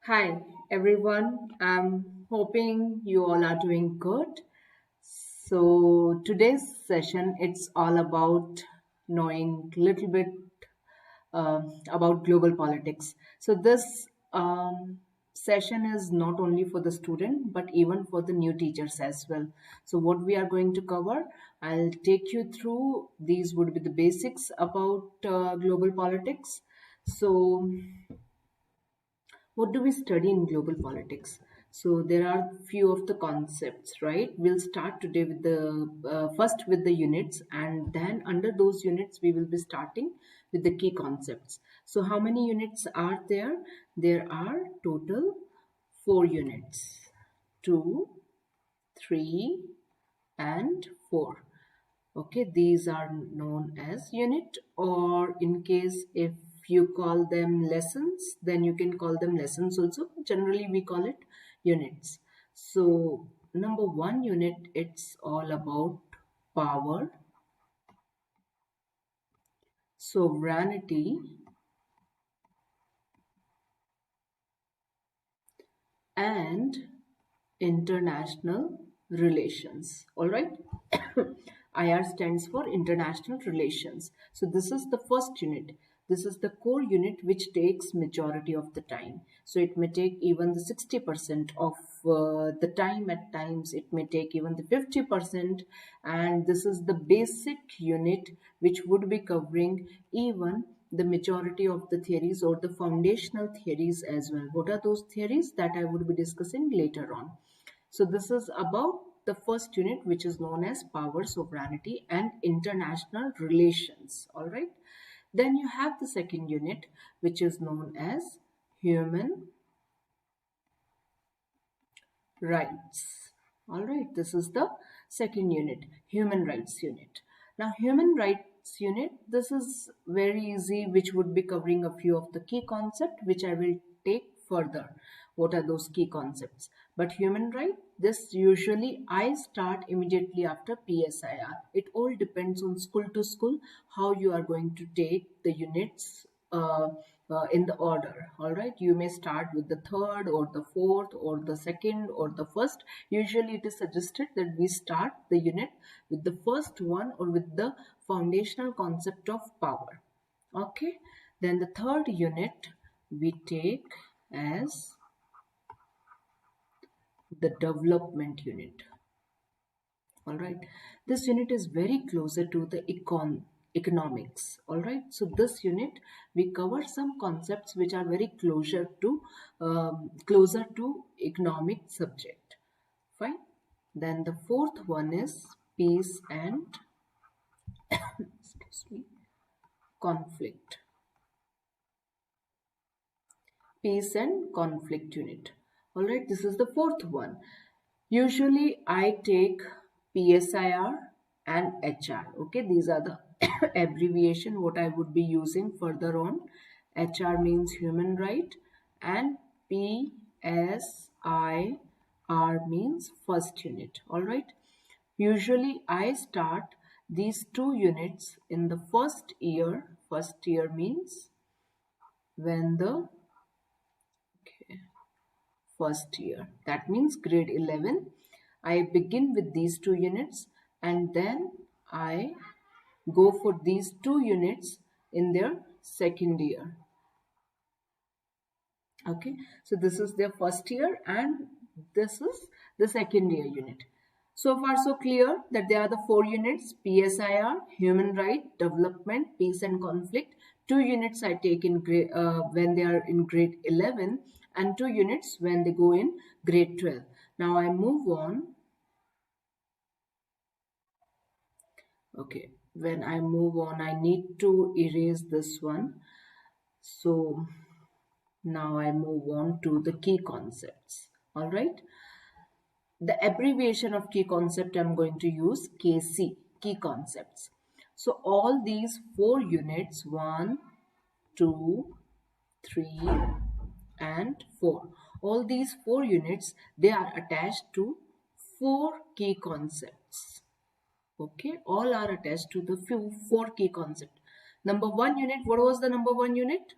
Hi everyone, I'm hoping you all are doing good. So today's session it's all about knowing a little bit about global politics. So this session is not only for the student but even for the new teachers as well. So what we are going to cover, I'll take you through. These would be the basics about global politics. So what do we study in global politics? So there are few of the concepts, right? We'll start today with the first with the units, and then under those units we will be starting with the key concepts. So how many units are there? There are total 4 units: 2, 3, and 4. Okay, these are known as unit, or in case if you call them lessons, then you can call them lessons also. Generally we call it units. So number 1 unit, it's all about power, sovereignty, and international relations. All right. IR stands for international relations. So this is the first unit. This is the core unit which takes majority of the time. So it may take even the 60% of the time. At times it may take even the 50%, and this is the basic unit which would be covering even the majority of the theories or the foundational theories as well. What are those theories that I would be discussing later on? So this is about the first unit, which is known as power, sovereignty, and international relations. All right. Then you have the second unit, which is known as human rights. All right. This is the second unit, human rights unit. Now, human rights unit, this is very easy, which would be covering a few of the key concepts, which I will take further. What are those key concepts? But human right, this usually I start immediately after PSIR. It all depends on school to school how you are going to take the units in the order. All right, you may start with the third or the fourth or the second or the first. Usually it is suggested that we start the unit with the first one or with the foundational concept of power. Okay, then the third unit we take as the development unit. All right, this unit is very closer to the economics. All right, so this unit we cover some concepts which are very closer to economic subject. Fine. Then the fourth one is peace and excuse me, conflict. Peace and conflict unit. All right, this is the fourth one. Usually I take PSIR and HR. Okay, these are the abbreviation what I would be using further on. HR means human right, and PSIR means first unit. All right. Usually I start these 2 units in the first year. First year means when the first year. That means grade 11. I begin with these 2 units, and then I go for these 2 units in their second year. Okay, so this is their first year and this is the second year unit. So far so clear that they are the 4 units: PSIR, human right, development, peace and conflict. 2 units I take in grade, when they are in grade 11, and 2 units when they go in grade 12. Now I move on. Okay, when I move on, I need to erase this one. So now I move on to the key concepts. All right. The abbreviation of key concept I'm going to use KC, key concepts. So all these 4 units, 1, 2, 3, and 4. All these 4 units, they are attached to 4 key concepts. Okay, all are attached to the 4 key concepts. Number 1 unit, what was the number 1 unit?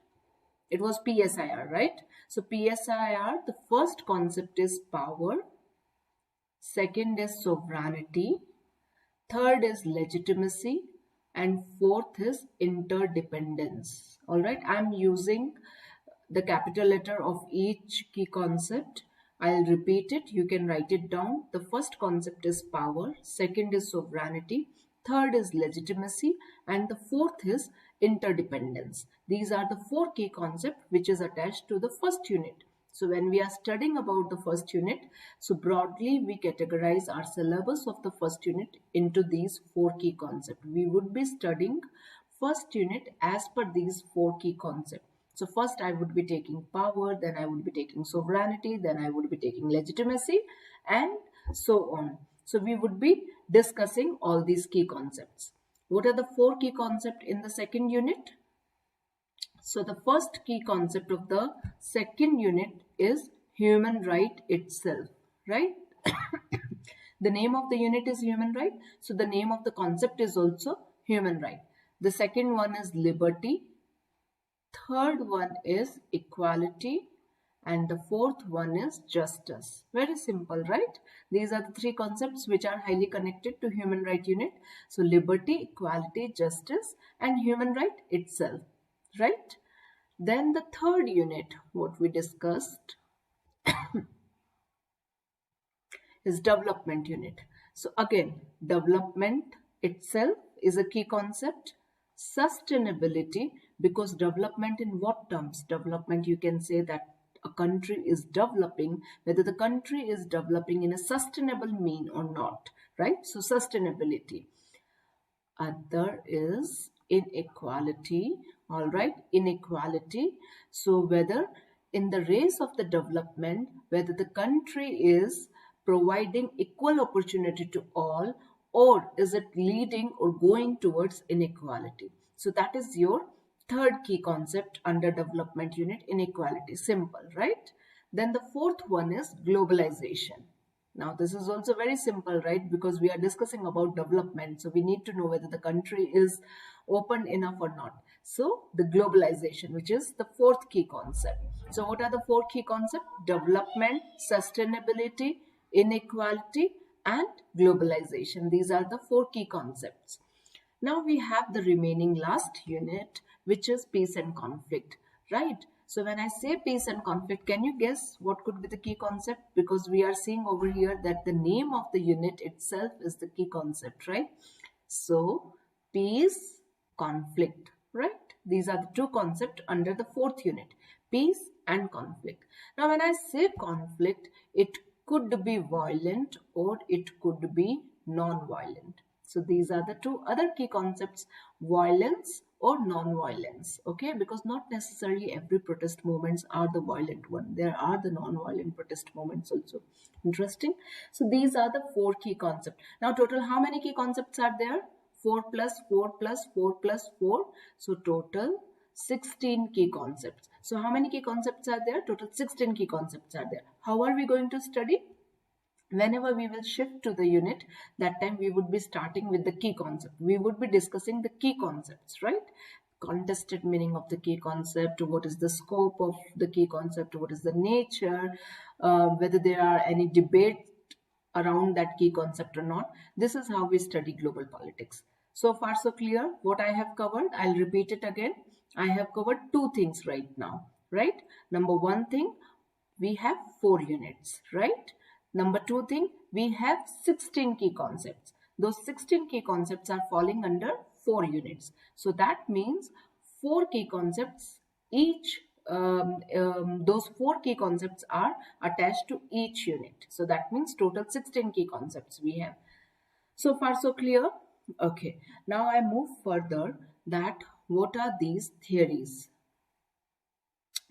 It was PSIR, right? So PSIR, the first concept is power, second is sovereignty, third is legitimacy, and fourth is interdependence. All right, I'm using the capital letter of each key concept. I'll repeat it. You can write it down. The first concept is power, second is sovereignty, third is legitimacy, and the fourth is interdependence. These are the four key concepts which is attached to the first unit. So when we are studying about the first unit, so broadly we categorize our syllabus of the first unit into these four key concepts. We would be studying first unit as per these four key concepts. So first I would be taking power, then I would be taking sovereignty, then I would be taking legitimacy, and so on. So we would be discussing all these key concepts. What are the four key concepts in the second unit? So the first key concept of the second unit is human right itself, right? The name of the unit is human right. So the name of the concept is also human right. The second one is liberty. Third one is equality. And the fourth one is justice. Very simple, right? These are the three concepts which are highly connected to human right unit. So liberty, equality, justice, and human right itself, right? Then the third unit, what we discussed, is development unit. So again, development itself is a key concept. Sustainability, because development in what terms? Development, you can say that a country is developing, whether the country is developing in a sustainable mean or not, right? So sustainability. Other is inequality. All right, inequality. So whether in the race of the development, whether the country is providing equal opportunity to all, or is it leading or going towards inequality? So that is your third key concept under development unit, inequality. Simple, right? Then the fourth one is globalization. Now, this is also very simple, right? Because we are discussing about development. So we need to know whether the country is open enough or not. So the globalization, which is the fourth key concept. So what are the four key concepts? Development, sustainability, inequality, and globalization. These are the four key concepts. Now we have the remaining last unit, which is peace and conflict, right? So when I say peace and conflict, can you guess what could be the key concept? Because we are seeing over here that the name of the unit itself is the key concept, right? So peace, conflict, right? These are the two concepts under the fourth unit, peace and conflict. Now when I say conflict, it could be violent or it could be non-violent. So these are the two other key concepts, violence or non-violence, okay? Because not necessarily every protest movements are the violent one. There are the non-violent protest movements also. Interesting. So these are the four key concepts. Now total how many key concepts are there? 4 plus 4 plus 4 plus 4. So total 16 key concepts. So how many key concepts are there? Total 16 key concepts are there. How are we going to study? Whenever we will shift to the unit, that time we would be starting with the key concept. We would be discussing the key concepts, right? Contested meaning of the key concept, what is the scope of the key concept, what is the nature, whether there are any debate around that key concept or not. This is how we study global politics. So far so clear what I have covered. I'll repeat it again. I have covered two things right now, right? Number one thing, we have 4 units, right? Number two thing, we have 16 key concepts. Those 16 key concepts are falling under 4 units. So that means 4 key concepts, each those 4 key concepts are attached to each unit. So that means total 16 key concepts we have. So far so clear? Okay. Now I move further that what are these theories?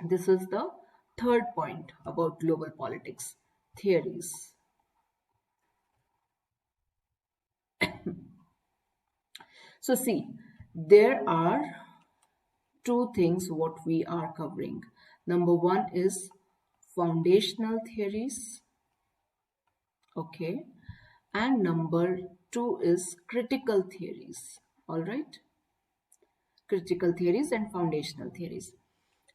This is the third point about global politics, theories. So see, there are two things what we are covering. Number one is foundational theories, okay, and number two is critical theories, all right, critical theories and foundational theories.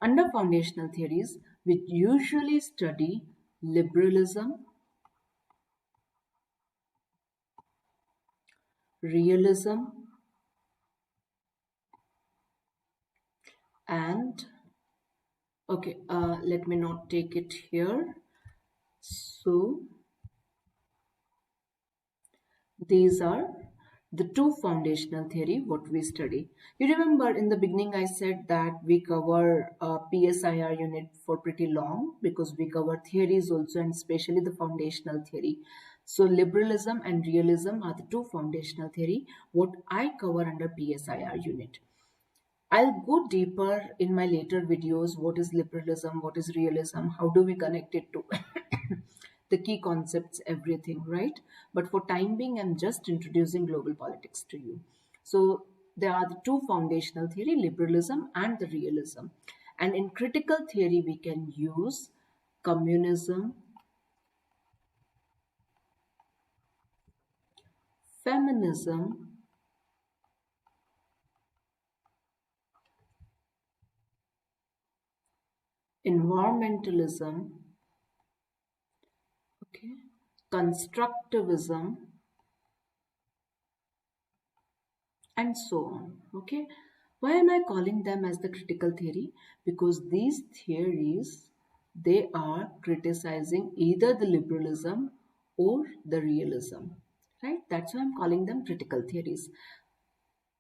Under foundational theories, we usually study liberalism, realism, and okay, let me not take it here. So these are the two foundational theory what we study. You remember in the beginning I said that we cover PSIR unit for pretty long because we cover theories also and especially the foundational theory. So liberalism and realism are the two foundational theory what I cover under PSIR unit. I'll go deeper in my later videos. What is liberalism? What is realism? How do we connect it to the key concepts, everything, right? But for time being, I'm just introducing global politics to you. So there are the two foundational theory, liberalism and the realism. And in critical theory, we can use communism, feminism, environmentalism, okay, constructivism, and so on. Okay, why am I calling them as the critical theory? Because these theories, they are criticizing either the liberalism or the realism, right? That's why I'm calling them critical theories.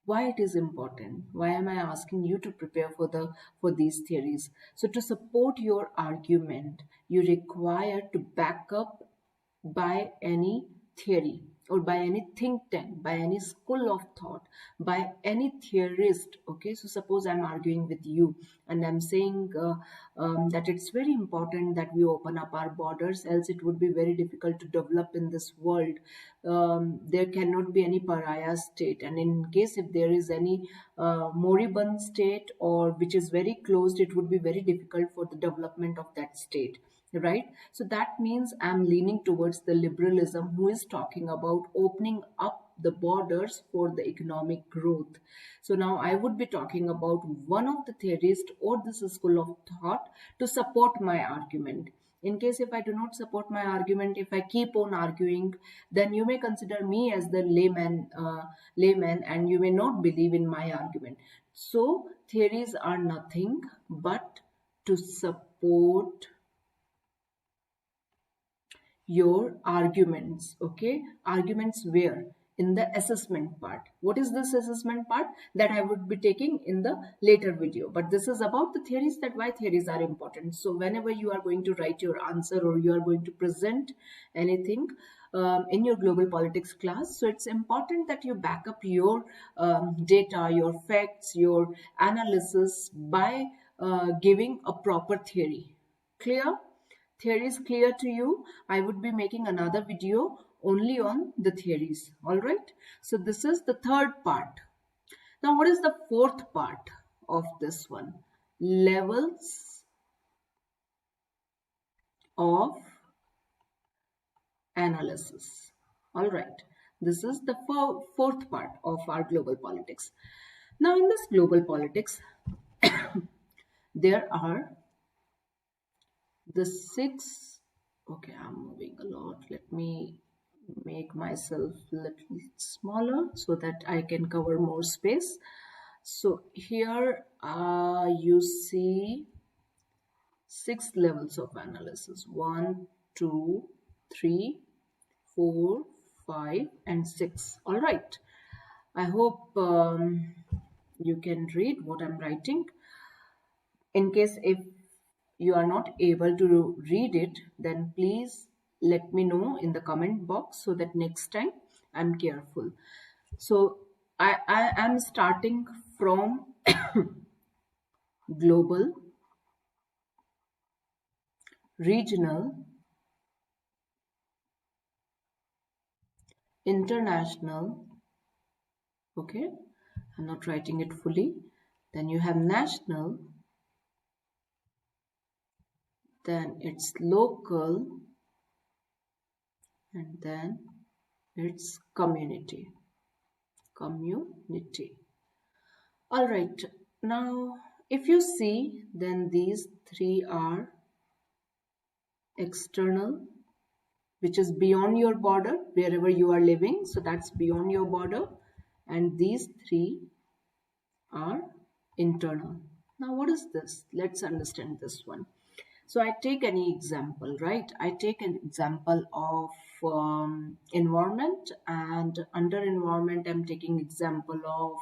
Why it is important? Why am I asking you to prepare for these theories? So to support your argument, you require to back up by any theory or by any think tank, by any school of thought, by any theorist. Okay, so suppose I'm arguing with you and I'm saying that it's very important that we open up our borders, else it would be very difficult to develop in this world. There cannot be any pariah state, and in case if there is any moribund state or which is very closed, it would be very difficult for the development of that state, right? So that means I'm leaning towards the liberalism who is talking about opening up the borders for the economic growth. So now I would be talking about one of the theorists or this school of thought to support my argument. In case if I do not support my argument, if I keep on arguing, then you may consider me as the layman, and you may not believe in my argument. So theories are nothing but to support your arguments. Okay, arguments where? In the assessment part. What is this assessment part? That I would be taking in the later video, but this is about the theories, that why theories are important. So whenever you are going to write your answer or you are going to present anything in your global politics class, so it's important that you back up your data, your facts, your analysis by giving a proper theory. Clear? Theory is clear to you? I would be making another video only on the theories. All right. So this is the third part. Now, what is the fourth part of this one? Levels of analysis. All right. This is the fourth part of our global politics. Now, in this global politics, there are the six. Okay, I'm moving a lot. Let me make myself a little smaller so that I can cover more space. So here you see six levels of analysis: one, two, three, four, five, and six. All right. I hope you can read what I'm writing. In case if you are not able to read it, then please let me know in the comment box so that next time I'm careful. So I am starting from global, regional, international. Okay, I'm not writing it fully. Then you have national, then it's local, and then it's community. All right, now If you see, then these three are external, which is beyond your border, wherever you are living. So that's beyond your border. And these three are internal. Now, what is this? Let's understand this one. So I take any example, right? I take an example of environment, and under environment, I'm taking example of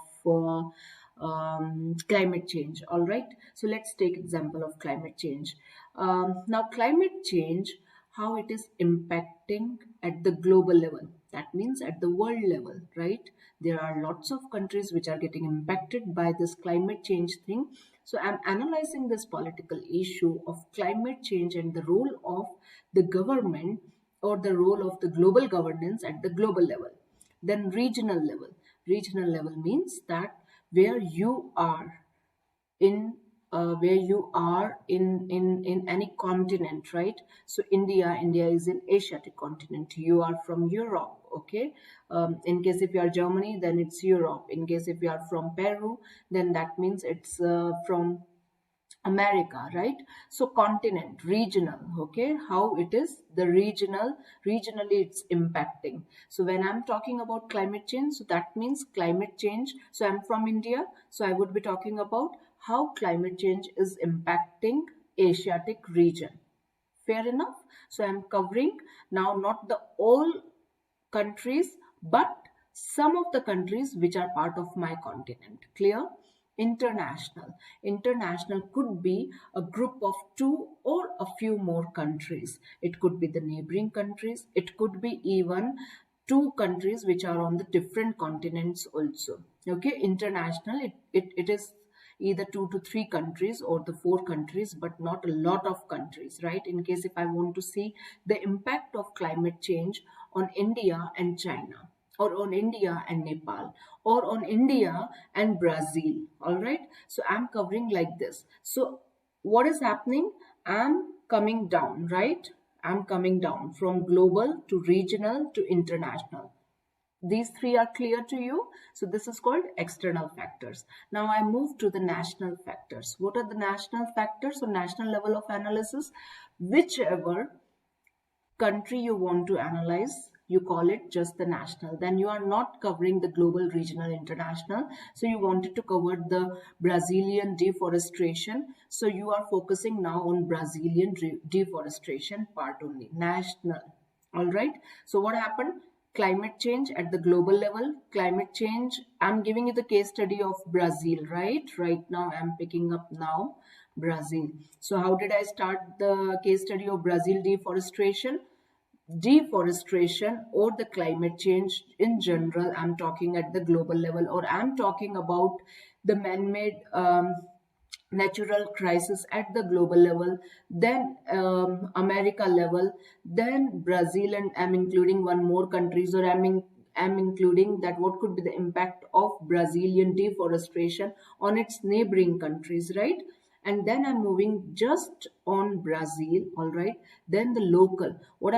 climate change. All right. So let's take example of climate change. Now, climate change, how it is impacting at the global level. That means at the world level, right? There are lots of countries which are getting impacted by this climate change thing. So I'm analyzing this political issue of climate change and the role of the government, or the role of the global governance at the global level. Then regional level. Regional level means that where you are in in any continent, right? So India is in Asiatic continent. You are from Europe, okay? In case if you are Germany, then it's Europe. In case if you are from Peru, then that means it's from America, right? So continent, regional, okay? How it is the regionally it's impacting. So when I'm talking about climate change, so that means climate change. So I'm from India, so I would be talking about how climate change is impacting Asiatic region. Fair enough. So I'm covering now not the all countries, but some of the countries which are part of my continent. Clear? International. International could be a group of two or a few more countries. It could be the neighboring countries. It could be even two countries which are on the different continents also. Okay, international, it is either two to three countries or the four countries, but not a lot of countries, right? In case if I want to see the impact of climate change on India and China, or on India and Nepal, or on India and Brazil, all right? So I'm covering like this. So what is happening? I'm coming down, right? I'm coming down from global to regional to international. These three are clear to you. So this is called external factors. Now I move to the national factors. What are the national factors or national level of analysis? Whichever country you want to analyze, you call it just the national. Then you are not covering the global, regional, international. So you wanted to cover the Brazilian deforestation. So you are focusing now on Brazilian deforestation part only, national. All right. So what happened? Climate change at the global level. Climate change. I'm giving you the case study of Brazil, right? Right now I'm picking up now Brazil. So how did I start the case study of Brazil deforestation? Deforestation or the climate change in general, I'm talking at the global level, or I'm talking about the man-made natural crisis at the global level, then America level, then Brazil, and I'm including one more countries, or I'm including that what could be the impact of Brazilian deforestation on its neighboring countries, right? And then I'm moving just on Brazil, all right? Then the local. What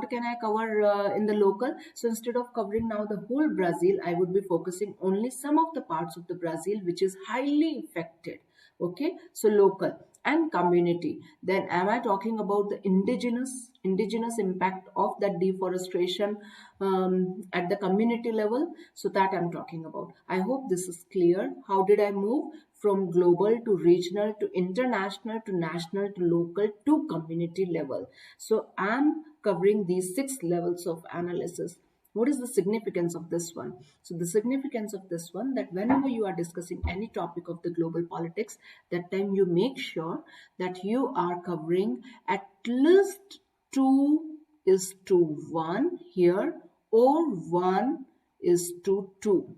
can I cover in the local? So instead of covering now the whole Brazil, I would be focusing only some of the parts of the Brazil which is highly affected. Okay, so local and community. Then am I talking about the indigenous impact of that deforestation at the community level? So that I'm talking about. I hope this is clear. How did I move from global to regional to international to national to local to community level? So I'm covering these 6 levels of analysis. What is the significance of this one? So the significance of this one, that whenever you are discussing any topic of the global politics, that time you make sure that you are covering at least 2:1 here, or 1:2.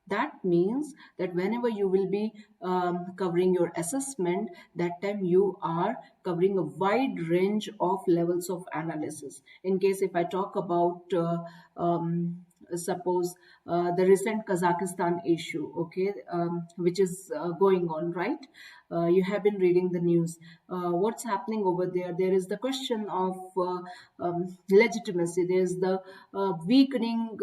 That means that whenever you will be covering your assessment, that time you are covering a wide range of levels of analysis. In case if I talk about suppose the recent Kazakhstan issue, okay, which is going on, right? You have been reading the news. What's happening over there? There is the question of legitimacy. There's the weakening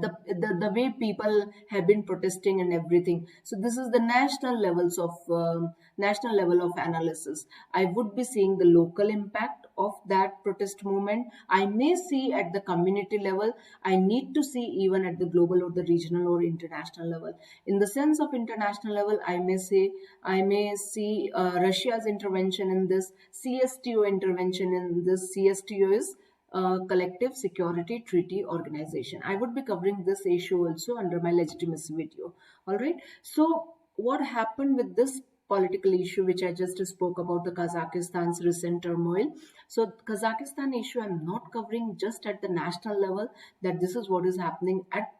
the way people have been protesting and everything. So this is the national level of analysis. I would be seeing the local impact of that protest movement. I may see at the community level. I need to see even at the global or the regional or international level. In the sense of international level, I may see Russia's intervention in this, CSTO intervention in this. CSTO is Collective Security Treaty Organization. I would be covering this issue also under my legitimacy video. All right. So, what happened with this political issue, which I just spoke about, the Kazakhstan's recent turmoil? So, Kazakhstan issue, I'm not covering just at the national level that this is what is happening at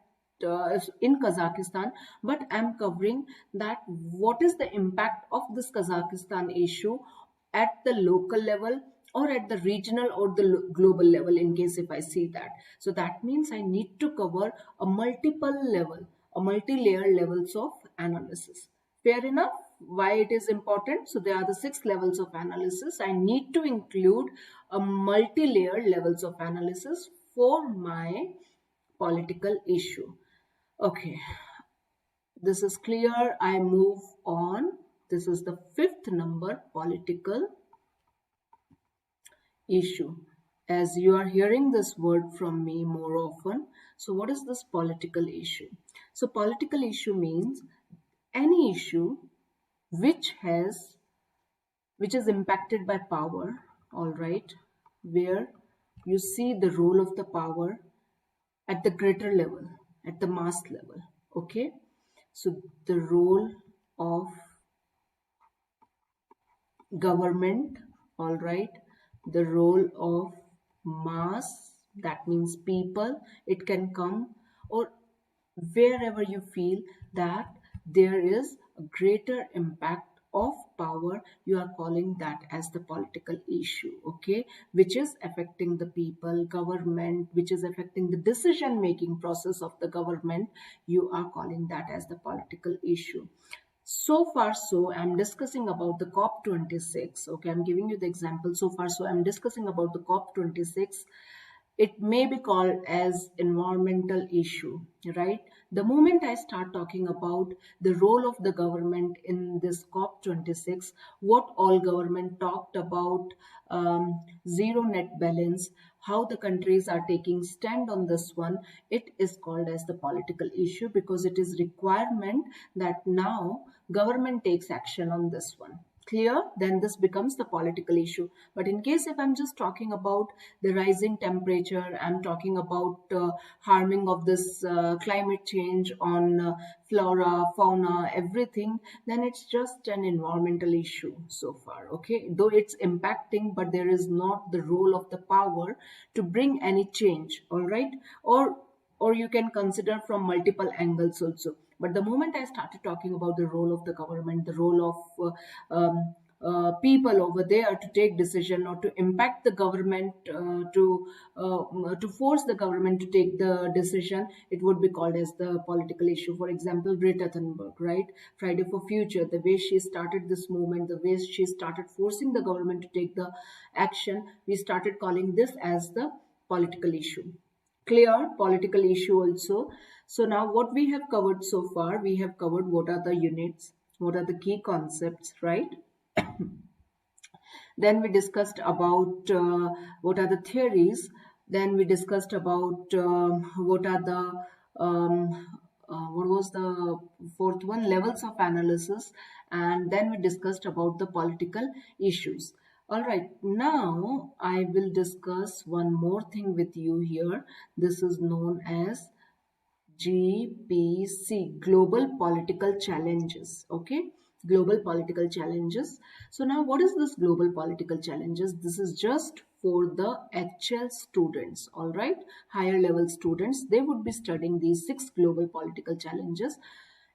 in Kazakhstan, but I'm covering that what is the impact of this Kazakhstan issue at the local level or at the regional or the global level, in case if I see that. So that means I need to cover a multiple level, a multi-layer levels of analysis. Fair enough? Why it is important? So there are the 6 levels of analysis. I need to include a multi-layer levels of analysis for my political issue. Okay, this is clear. I move on. This is the 5th number, political issue. As you are hearing this word from me more often, so what is this political issue? So political issue means any issue which has which is impacted by power, all right, where you see the role of the power at the greater level, at the mass level. Okay, so the role of government, all right, the role of mass, that means people, it can come, or wherever you feel that there is a greater impact of power, you are calling that as the political issue. Okay, which is affecting the people, government, which is affecting the decision making process of the government, you are calling that as the political issue. So far, so I'm discussing about the COP26. Okay, I'm giving you the example. So far, so I'm discussing about the COP26. It may be called as environmental issue, right? The moment I start talking about the role of the government in this COP26, what all government talked about, zero net balance, how the countries are taking stand on this one, it is called as the political issue because it is requirement that now government takes action on this one. Clear? Then this becomes the political issue. But in case if I'm just talking about the rising temperature, I'm talking about harming of this climate change on flora, fauna, everything, then it's just an environmental issue so far. Okay, though it's impacting, but there is not the role of the power to bring any change. All right, or you can consider from multiple angles also. But the moment I started talking about the role of the government, the role of people over there to take decision or to impact the government, to force the government to take the decision, it would be called as the political issue. For example, Greta Thunberg, right? Friday for Future, the way she started this movement, the way she started forcing the government to take the action, we started calling this as the political issue. Clear? Political issue also. So now what we have covered so far, we have covered what are the units, what are the key concepts, right? Then we discussed about what are the theories. Then we discussed about what are the what was the fourth one, levels of analysis. And then we discussed about the political issues. All right, now I will discuss one more thing with you here. This is known as GPC, Global Political Challenges. Okay, Global Political Challenges. So now what is this Global Political Challenges? This is just for the HL students, all right, higher level students. They would be studying these 6 global political challenges.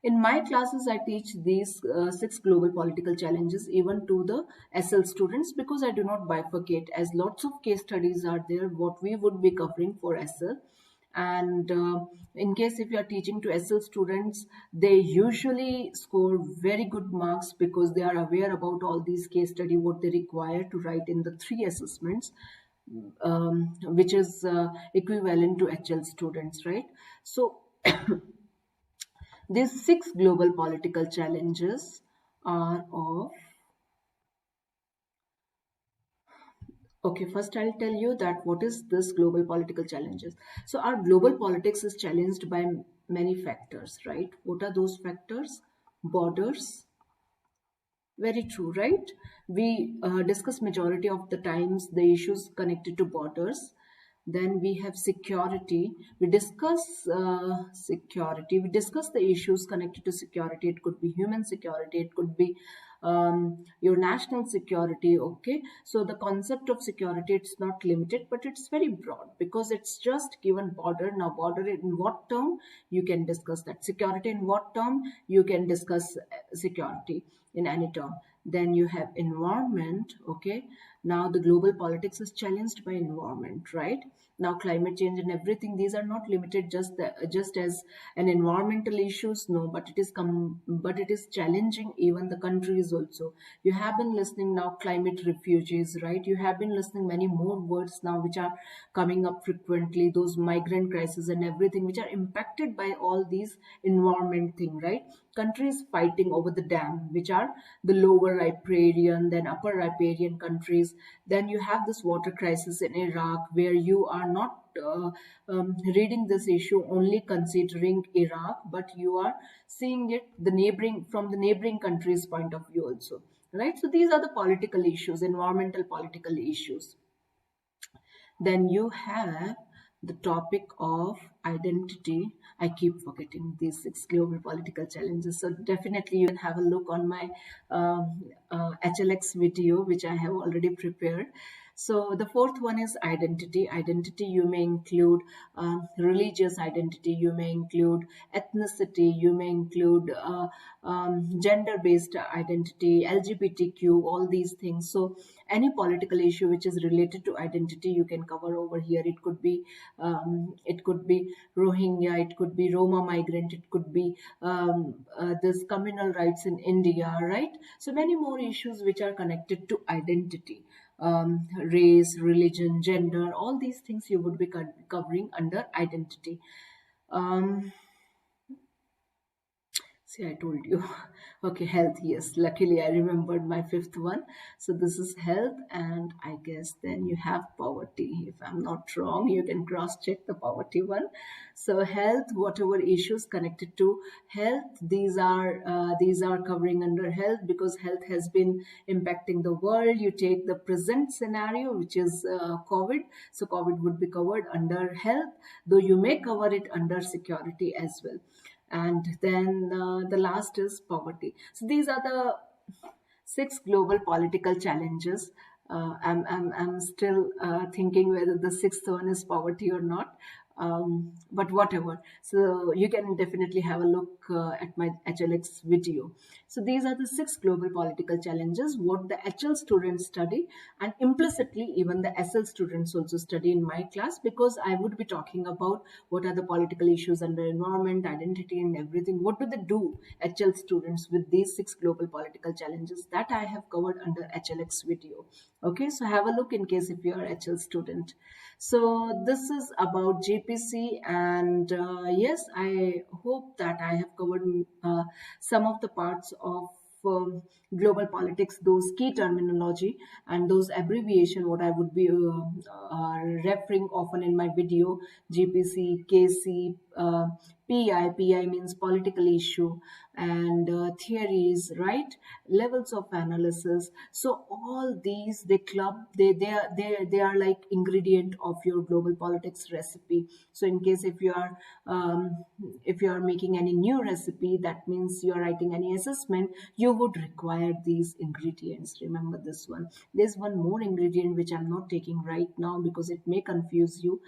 In my classes, I teach these 6 global political challenges even to the SL students because I do not bifurcate, as lots of case studies are there what we would be covering for SL. And in case if you are teaching to SL students, they usually score very good marks because they are aware about all these case study what they require to write in the 3 assessments. which is equivalent to HL students, right? So these six global political challenges are of, okay, first I'll tell you that what is this global political challenges. So our global politics is challenged by many factors, right? What are those factors? Borders. Very true, right? We discuss majority of the times the issues connected to borders. Then we have security. We discuss security. We discuss the issues connected to security. It could be human security. It could be your national security. Okay, so the concept of security, it's not limited, but it's very broad because it's just given border. Now, border in what term you can discuss that? Security in what term you can discuss security in any term. Then you have environment. Okay, now the global politics is challenged by environment, right? Now climate change and everything, these are not limited just as an environmental issues, no, but it is challenging even the countries also. You have been listening now climate refugees, right? You have been listening many more words now which are coming up frequently, those migrant crises and everything which are impacted by all these environment thing, right? Countries fighting over the dam, which are the lower riparian, then upper riparian countries. Then you have this water crisis in Iraq, where you are not reading this issue only considering Iraq, but you are seeing it the neighboring from the neighboring countries' point of view also, right? So these are the political issues, environmental political issues. Then you have the topic of identity. I keep forgetting these six global political challenges. So definitely you can have a look on my HLX video, which I have already prepared. So the fourth one is identity. Identity, you may include religious identity, you may include ethnicity, you may include gender-based identity, LGBTQ, all these things. So any political issue which is related to identity, you can cover over here. It could be Rohingya, it could be Roma migrant, it could be this communal rights in India, right? So many more issues which are connected to identity, race, religion, gender, all these things you would be covering under identity. Um, See, I told you. Okay, health. Yes, luckily I remembered my fifth one. So this is health, and I guess then you have poverty. If I'm not wrong, you can cross check the poverty one. So health, whatever issues connected to health, these are covering under health because health has been impacting the world. You take the present scenario, which is COVID. So COVID would be covered under health, though you may cover it under security as well. And then the last is poverty. So these are the six global political challenges. I'm still thinking whether the sixth one is poverty or not. But whatever. So you can definitely have a look at my HLX video. So these are the six global political challenges, what the HL students study, and implicitly even the SL students also study in my class, because I would be talking about what are the political issues under environment, identity, and everything. What do they do, HL students, with these six global political challenges that I have covered under HLX video. Okay, so have a look in case if you are HL student. So this is about GPC, and yes, I hope that I have covered some of the parts of um, global politics, those key terminology and those abbreviation, what I would be referring often in my video: GPC, KC, PI means political issue, and theories, right? Levels of analysis. So all these, they club, they are like ingredient of your global politics recipe. So in case if you are making any new recipe, that means you are writing any assessment, you would require these ingredients. Remember this one. There's one more ingredient which I'm not taking right now because it may confuse you: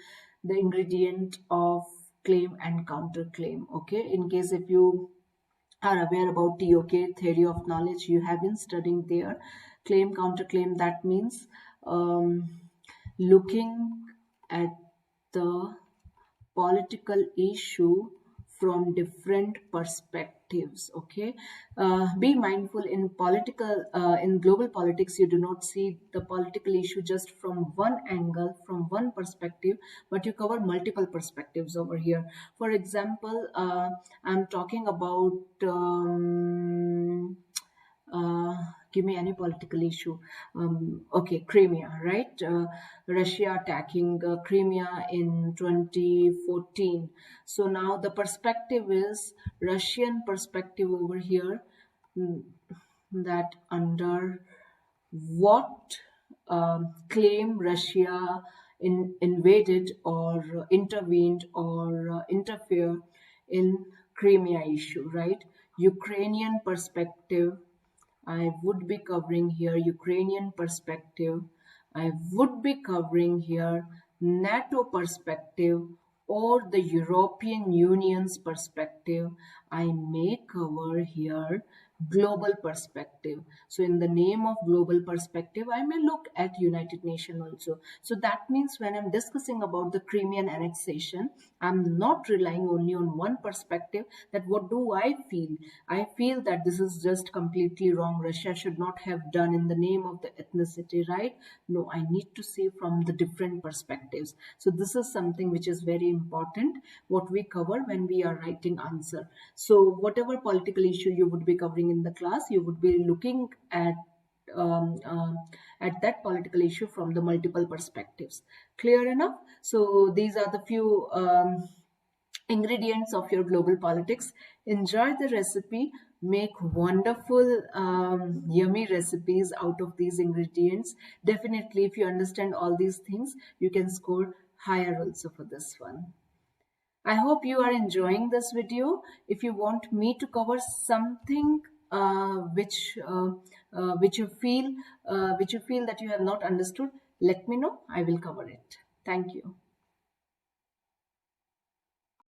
the ingredient of claim and counterclaim. Okay, in case if you are aware about TOK, theory of knowledge, you have been studying there. Claim, counterclaim, that means looking at the political issue from different perspectives. Okay, be mindful in political, in global politics. You do not see the political issue just from one angle, from one perspective, but you cover multiple perspectives over here. For example, I'm talking about. Uh, Give me any political issue. Okay, Crimea, right? Russia attacking Crimea in 2014. So now the perspective is Russian perspective over here, mm, that under what claim Russia invaded or intervened or interfere in Crimea issue, right? Ukrainian perspective, I would be covering here Ukrainian perspective. I would be covering here NATO perspective or the European Union's perspective. I may cover here global perspective. So in the name of global perspective, I may look at United Nations also. So that means when I'm discussing about the Crimean annexation, I'm not relying only on one perspective, that what do I feel? I feel that this is just completely wrong. Russia should not have done in the name of the ethnicity, right? No, I need to see from the different perspectives. So this is something which is very important, what we cover when we are writing answer. So whatever political issue you would be covering in the class, you would be looking um, uh, at that political issue from the multiple perspectives. Clear enough? So these are the few ingredients of your global politics. Enjoy the recipe. Make wonderful, yummy recipes out of these ingredients. Definitely, if you understand all these things, you can score higher also for this one. I hope you are enjoying this video. If you want me to cover something which you feel that you have not understood, let me know. I will cover it. Thank you.